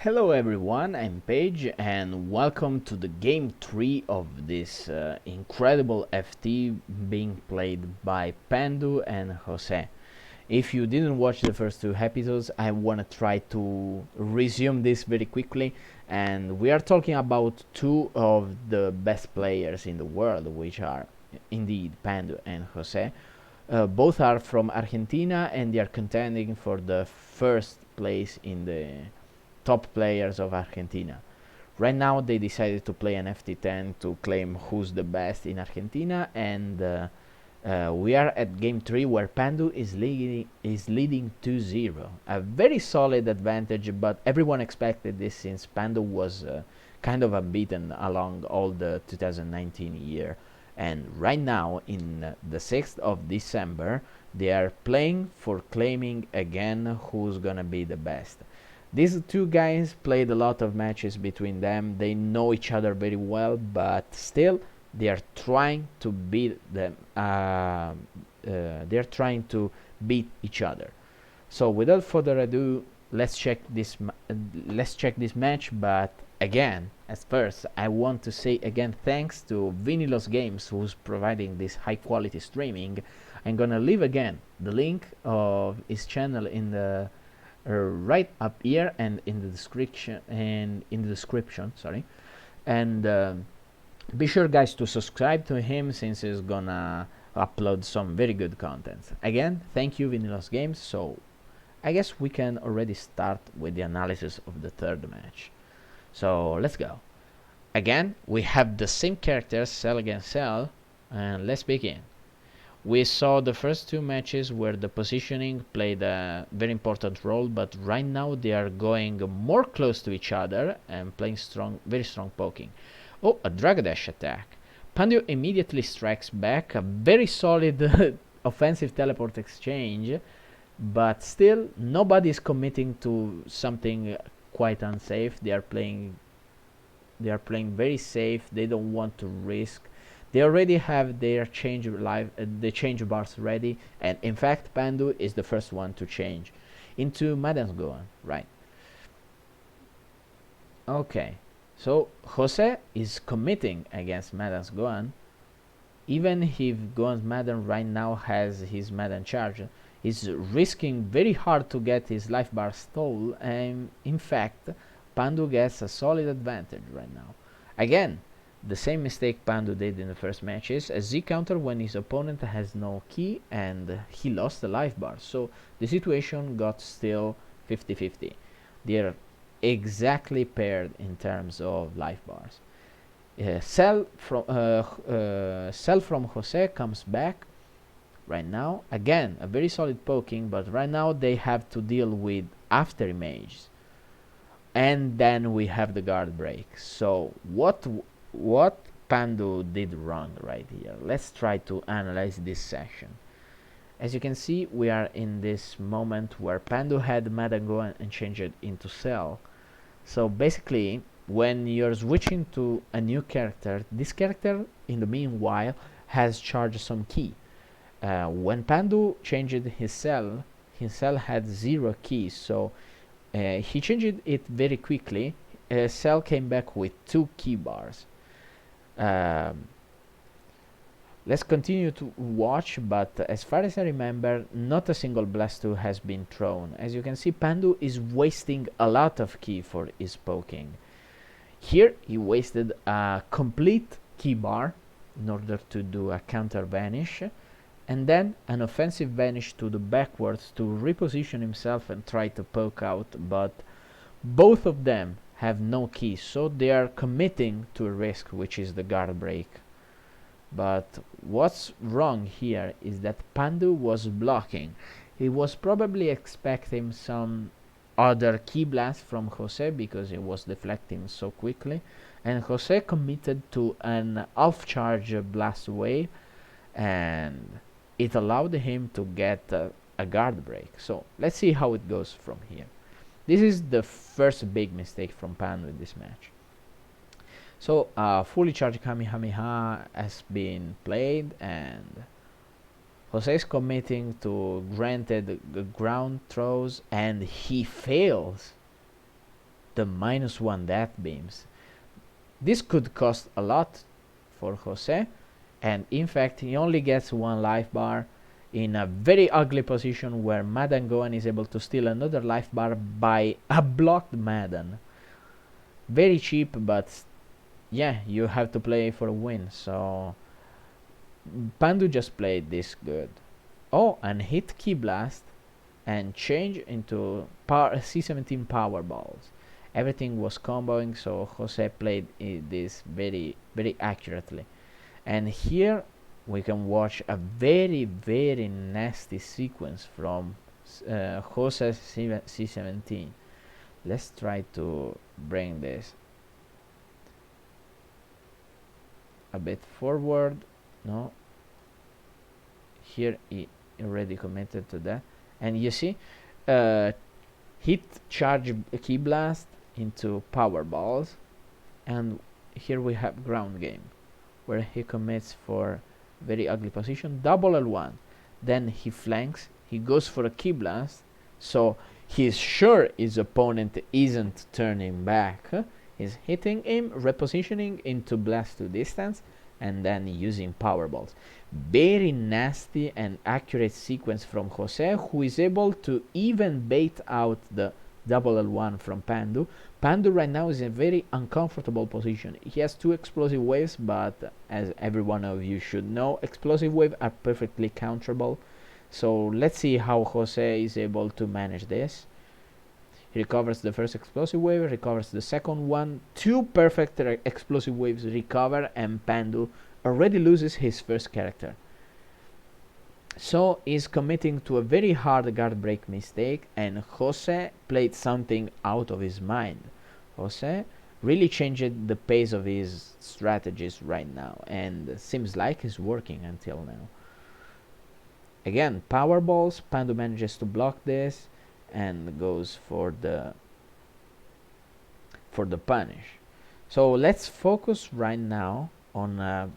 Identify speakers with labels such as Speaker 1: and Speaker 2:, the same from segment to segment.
Speaker 1: Hello everyone, I'm Paige and welcome to the game 3 of this incredible FT being played by Pandu and Jose. If you didn't watch the first two episodes, I want to try to resume this very quickly, and we are talking about two of the best players in the world, which are indeed Pandu and Jose. Both are from Argentina and they are contending for the first place in the top players of Argentina. Right now, they decided to play an FT10 to claim who's the best in Argentina, and we are at game 3 where Pandu is leading 2-0. A very solid advantage, but everyone expected this since Pandu was kind of unbeaten along all the 2019 year. And right now, in the 6th of December, they are playing for claiming again who's gonna be the best. These two guys played a lot of matches between them. They know each other very well, but still they are trying to beat them. They're trying to beat each other. So without further ado, let's check this match. But again, at first, I want to say again thanks to Vinilos Games, who's providing this high quality streaming. I'm gonna leave again the link of his channel in the right up here and in the description, sorry. And be sure guys to subscribe to him since he's gonna upload some very good content. Again, thank you Vinilos Games. So I guess we can already start with the analysis of the third match. So let's go. Again, we have the same characters, Cell against Cell, and let's begin. We saw the first two matches where the positioning played a very important role, but right now they are going more close to each other and playing very strong poking. Oh, a Drag Dash attack. Pandu immediately strikes back, a very solid offensive teleport exchange, but still nobody is committing to something quite unsafe. They are playing very safe. They don't want to risk. They already have their the change bars ready, and in fact Pandu is the first one to change into Madden's Gohan, right? Okay, so Jose is committing against Madden's Gohan, even if Gohan's Madden right now has his Madden charge. He's risking very hard to get his life bar stole, and in fact Pandu gets a solid advantage right now. Again, the same mistake Pandu did in the first matches, a Z counter when his opponent has no key and he lost the life bar. So the situation got still 50-50. They're exactly paired in terms of life bars. Cell from Jose comes back right now. Again, a very solid poking, but right now they have to deal with after images. And then we have the guard break. So what Pandu did wrong right here? Let's try to analyze this section. As you can see, we are in this moment where Pandu had Madden go and change it into Cell. So basically, when you're switching to a new character, this character in the meanwhile has charged some key. When Pandu changed his cell had 0 keys, so he changed it very quickly. Cell came back with 2 key bars. Let's continue to watch, but as far as I remember, not a single blast 2 has been thrown. As you can see, Pandu is wasting a lot of key for his poking. Here he wasted a complete key bar in order to do a counter vanish, and then an offensive vanish to the backwards to reposition himself and try to poke out, but both of them have no keys, so they are committing to a risk, which is the guard break. But what's wrong here is that Pandu was blocking. He was probably expecting some other key blast from Jose because he was deflecting so quickly, and Jose committed to an half charge blast wave, and it allowed him to get a guard break. So let's see how it goes from here. This is the first big mistake from Pandu in this match. So fully charged Kamehameha has been played, and Jose is committing to granted ground throws, and he fails. the -1 death beams. This could cost a lot for Jose, and in fact he only gets 1 life bar in a very ugly position where Madan Gohan is able to steal another life bar by a blocked Madan. Very cheap, but yeah, you have to play for a win, so Pandu just played this good. Oh, and hit Ki Blast and change into C17 power balls. Everything was comboing, so Jose played this very accurately. And here we can watch a very nasty sequence from Jose's C17. Let's try to bring this a bit forward. No, here he already committed to that, and you see hit charge Ki Blast into power balls, and here we have ground game where he commits for very ugly position, double L1, then he flanks, he goes for a Ki Blast, so he's sure his opponent isn't turning back. He's hitting him, repositioning into blast to distance, and then using power balls. Very nasty and accurate sequence from Jose, who is able to even bait out the double L1 from Pandu. Pandu right now is in a very uncomfortable position. He has 2 explosive waves, but as every one of you should know, explosive waves are perfectly counterable. So let's see how Jose is able to manage this. He recovers the first explosive wave, recovers the second one. 2 perfect explosive waves recover, and Pandu already loses his first character. So he's committing to a very hard guard break mistake, and Jose played something out of his mind. Jose really changed the pace of his strategies right now, and seems like it's working until now. Again, power balls. Pandu manages to block this and goes for the punish. So let's focus right now on a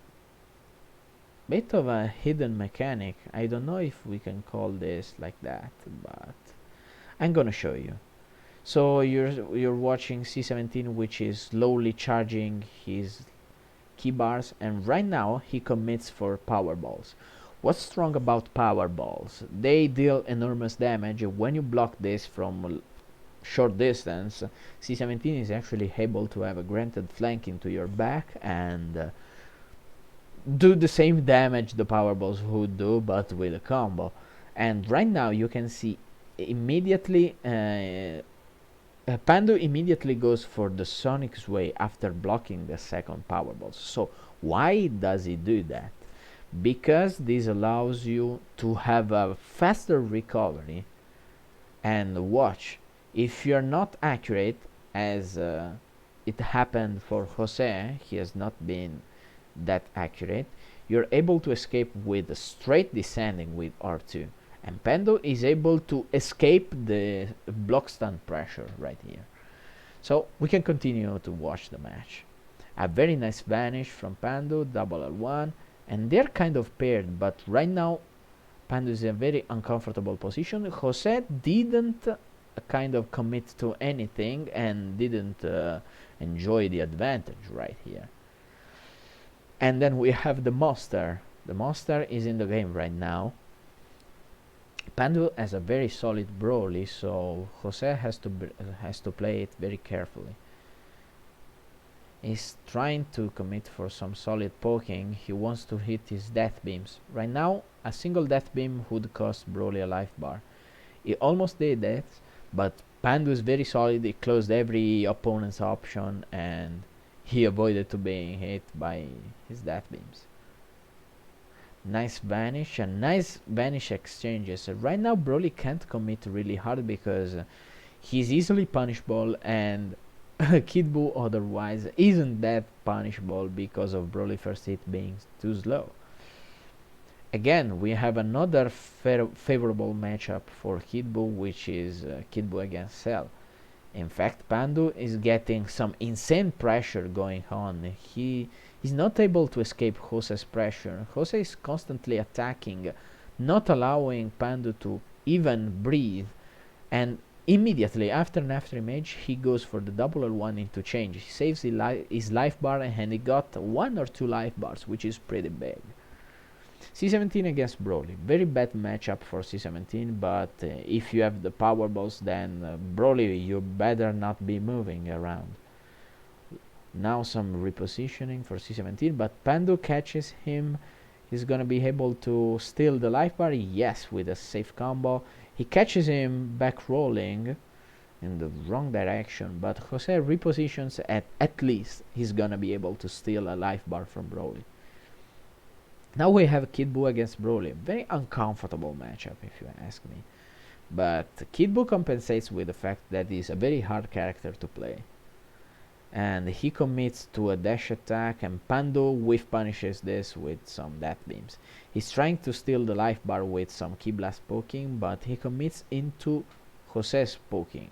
Speaker 1: bit of a hidden mechanic. I don't know if we can call this like that, but I'm gonna show you. So you're watching C17, which is slowly charging his key bars, and right now he commits for power balls. What's strong about power balls? They deal enormous damage. When you block this from short distance, C17 is actually able to have a granted flank into your back and do the same damage the power balls would do, but with a combo. And right now you can see immediately Pandu immediately goes for the Sonic Sway after blocking the second power balls. So why does he do that? Because this allows you to have a faster recovery. And watch, if you're not accurate, as it happened for Jose, he has not been that accurate, you're able to escape with a straight descending with R2, and Pandu is able to escape the block stun pressure right here. So we can continue to watch the match. A very nice vanish from Pandu, double L1, and they're kind of paired, but right now Pandu is in a very uncomfortable position. Jose didn't kind of commit to anything and didn't enjoy the advantage right here. And then we have the monster. The monster is in the game right now. Pandu has a very solid Broly, so Jose has to play it very carefully. He's trying to commit for some solid poking. He wants to hit his death beams. Right now, a single death beam would cost Broly a life bar. He almost did that, but Pandu is very solid. He closed every opponent's option and he avoided to being hit by his death beams. Nice vanish and nice vanish exchanges. Right now Broly can't commit really hard because he's easily punishable, and Kid Buu otherwise isn't that punishable because of Broly first hit being too slow. Again, we have another favorable matchup for Kid Buu, which is Kid Buu against Cell. In fact, Pandu is getting some insane pressure going on. He's not able to escape Jose's pressure. Jose is constantly attacking, not allowing Pandu to even breathe. And Immediately after an after image, he goes for the double L1 into change. He saves his life bar, and he got 1 or 2 life bars, which is pretty big. C17 against Broly. Very bad matchup for C17, but if you have the power balls, then Broly, you better not be moving around. Now some repositioning for C17, but Pandu catches him. He's gonna be able to steal the life bar. Yes, with a safe combo. He catches him back rolling in the wrong direction, but Jose repositions at least he's gonna be able to steal a life bar from Broly. Now we have Kid Buu against Broly. Very uncomfortable matchup, if you ask me. But Kid Buu compensates with the fact that he's a very hard character to play. And he commits to a dash attack, and Pandu whiff punishes this with some death beams. He's trying to steal the life bar with some Ki Blast poking, but he commits into Jose's poking.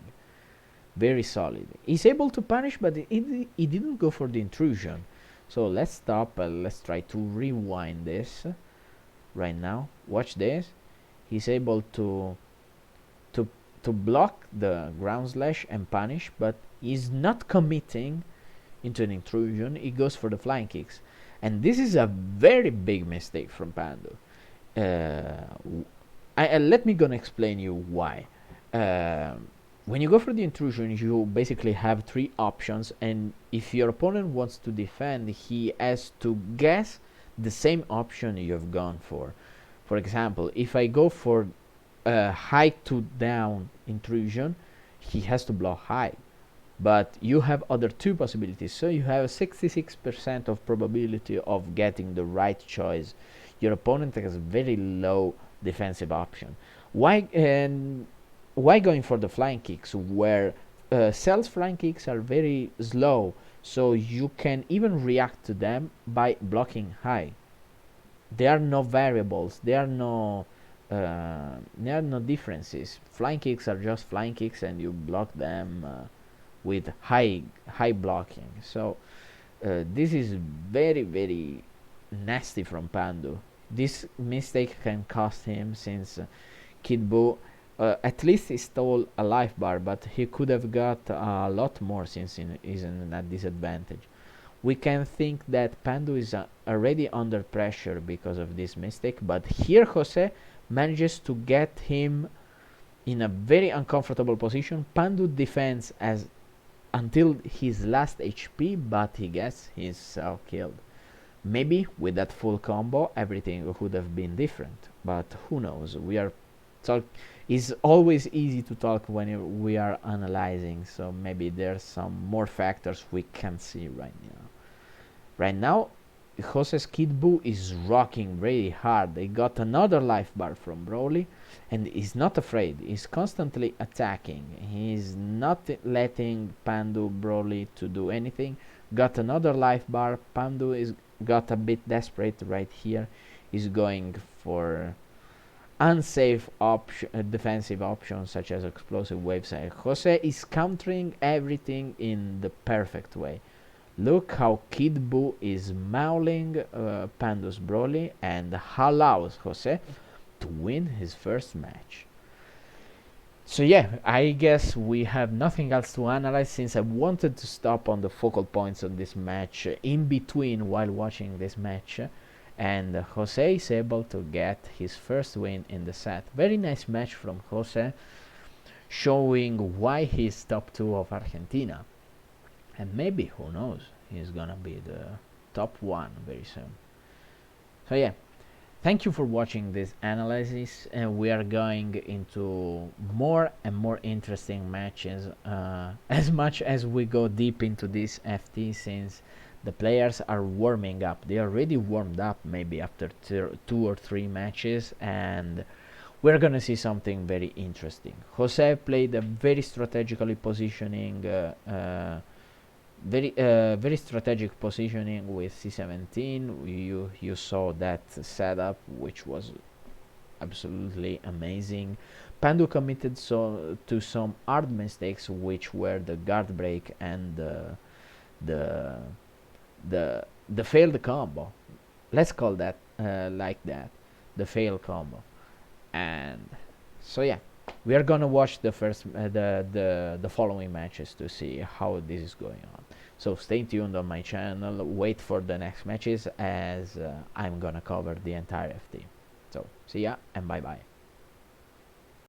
Speaker 1: Very solid. He's able to punish, but he didn't go for the intrusion. So let's stop. Let's try to rewind this right now. Watch this. He's able to block the ground slash and punish, but he's not committing into an intrusion. He goes for the flying kicks, and this is a very big mistake from Pandu. Let me gonna explain you why. When you go for the intrusion, you basically have 3 options, and if your opponent wants to defend, he has to guess the same option you've gone for. For example, if I go for a high to down intrusion, he has to block high, but you have other 2 possibilities, so you have a 66% of probability of getting the right choice. Your opponent has a very low defensive option. Why going for the flying kicks, where Cell's flying kicks are very slow, so you can even react to them by blocking high. There are no variables, there are no differences. Flying kicks are just flying kicks, and you block them with high blocking. So this is very nasty from Pandu. This mistake can cost him, since Kid Buu at least he stole a life bar, but he could have got a lot more, since he's in a disadvantage. We can think that Pandu is already under pressure because of this mistake, but here Jose manages to get him in a very uncomfortable position. Pandu defends as until his last HP, but he gets himself killed. Maybe with that full combo everything would have been different, but who knows. It's always easy to talk when we are analyzing, so maybe there's some more factors we can't see right now. Right now, Jose's Kid Buu is rocking very hard. They got another life bar from Broly, and he's not afraid. He's constantly attacking. He's not letting Pandu Broly to do anything. Got another life bar. Pandu is got a bit desperate right here. He's going for unsafe defensive options such as explosive waves. Jose is countering everything in the perfect way. Look how Kid Buu is mauling Pandu's Broly, and allows Jose to win his first match. So yeah, I guess we have nothing else to analyze, since I wanted to stop on the focal points of this match in between while watching this match. And Jose is able to get his first win in the set. Very nice match from Jose, showing why he's top 2 of Argentina. And maybe, who knows, he's gonna be the top 1 very soon. So yeah, thank you for watching this analysis, and we are going into more and more interesting matches as much as we go deep into this FT, since the players are warming up. They already warmed up maybe after 2 or 3 matches, and we're gonna see something very interesting. Jose played a very strategically positioning, very strategic positioning with C17. You saw that setup, which was absolutely amazing. Pandu committed to some hard mistakes, which were the guard break and the failed combo. Let's call that like that, the fail combo. And so yeah, we are gonna watch the first the following matches to see how this is going on. So stay tuned on my channel, wait for the next matches, as I'm gonna cover the entire FT. So see ya and bye bye.